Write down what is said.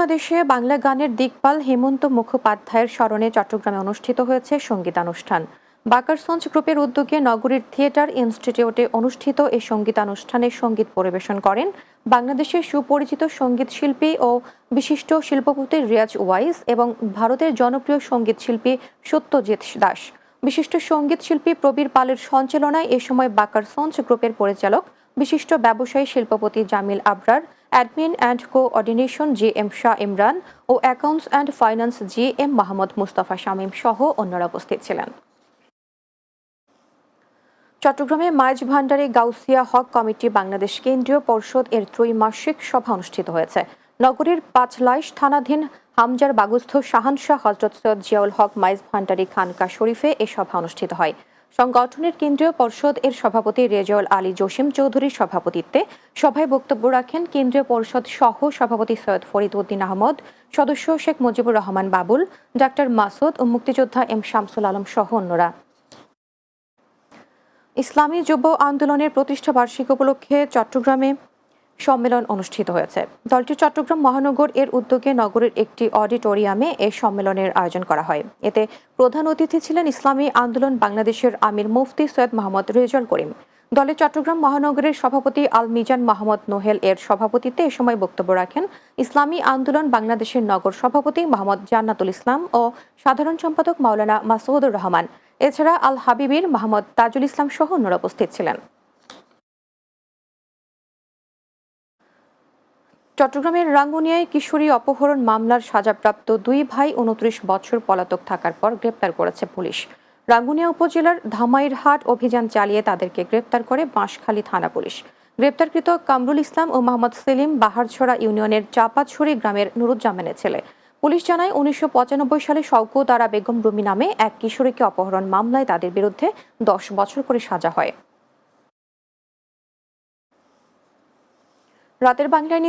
বাংলাদেশে বাংলা গানের দিকপাল হেমন্ত মুখোপাধ্যায়ের স্মরণে চট্টগ্রামে অনুষ্ঠিত হয়েছে সঙ্গীতানুষ্ঠান। বাকারসঞ্জ গ্রুপের উদ্যোগে নগরীর থিয়েটার ইনস্টিটিউটে অনুষ্ঠিত এই সঙ্গীতানুষ্ঠানে সঙ্গীত পরিবেশন করেন বাংলাদেশের সুপরিচিত সঙ্গীত শিল্পী ও বিশিষ্ট শিল্পপতি রিয়াজ ওয়াইস এবং ভারতের জনপ্রিয় সঙ্গীত শিল্পী সত্যজিৎ দাস। বিশিষ্ট সঙ্গীত শিল্পী প্রবীর পালের সঞ্চালনায় এ সময় বাকারসঞ্জ গ্রুপের পরিচালক বিশিষ্ট ব্যবসায়ী শিল্পপতি Jamil Abrar, admin and coordination GM Shah Imran ও accounts and finance GM Mohammad Mustafa Shamim সহ অন্যরা উপস্থিত ছিলেন। চট্টগ্রামে মাইজ ভান্ডারী গাউসিয়া হক কমিটি বাংলাদেশ কেন্দ্রীয় পর্ষদ এর ত্রৈমাসিক সভা অনুষ্ঠিত হয়েছে। নগরীর পাঁচলাইশ থানাধীন হামজার বাগুস্থ শাহানশাহ হযরত সৈয়দ জিয়াউল হক মাইজ ভান্ডারী খানকা শরীফে এ সভা অনুষ্ঠিত হয়। সংগঠনের কেন্দ্রীয় পর্ষদ এর সভাপতি রেজাউল আলী জসিম চৌধুরীর সভাপতিত্বে সভায় বক্তব্য রাখেন কেন্দ্রীয় পর্ষদ সহ সভাপতি সৈয়দ ফরিদ উদ্দিন আহমদ, সদস্য শেখ মুজিবুর রহমান বাবুল, ডাক্তার মাসুদ ও মুক্তিযোদ্ধা M শামসুল আলম সহ অন্যরা। ইসলামী যুব আন্দোলনের প্রতিষ্ঠা বার্ষিকী উপলক্ষে চট্টগ্রামে সম্মেলন অনুষ্ঠিত হয়েছে। দলটি চট্টগ্রাম মহানগর এর উদ্যোগে নগরের একটি অডিটোরিয়ামে এই সম্মেলনের আয়োজন করা হয়। এতে প্রধান অতিথি ছিলেন ইসলামী আন্দোলন বাংলাদেশের আমির মুফতি সৈয়দ মোহাম্মদ রেজাউল করিম। দলে চট্টগ্রাম মহানগরের সভাপতি আল মিজান মাহমুদ নোহেল এর সভাপতিত্বে এ সময় বক্তব্য রাখেন ইসলামী আন্দোলন বাংলাদেশের নগর সভাপতি মোহাম্মদ জান্নাতুল ইসলাম ও সাধারণ সম্পাদক মাওলানা মাসুদুর রহমান। এছাড়া আল হাবিবির মোহাম্মদ তাজুল ইসলাম সহ অন্যরা উপস্থিত ছিলেন। চট্টগ্রামের রাঙ্গুনিয়ায় কিশোরী অপহরণ মামলার সাজাপ্রাপ্ত 2 ভাই 29 বছর পলাতক থাকার পর গ্রেপ্তার করেছে পুলিশ। রাঙ্গুনিয়া উপজেলার ধামাইরহাট অভিযান চালিয়ে তাদেরকে গ্রেপ্তার করে বাঁশখালী থানা পুলিশ। গ্রেপ্তারকৃত কামরুল ইসলাম ও মোহাম্মদ সেলিম বাহারছড়া ইউনিয়নের চাপাছড়ি গ্রামের নুরুজ্জামানের ছেলে। পুলিশ জানায় 1995 সালে শওকত আরা বেগম রুমি নামে এক কিশোরীকে অপহরণ মামলায় তাদের বিরুদ্ধে 10 বছর করে সাজা হয়। রাতের বাংলায়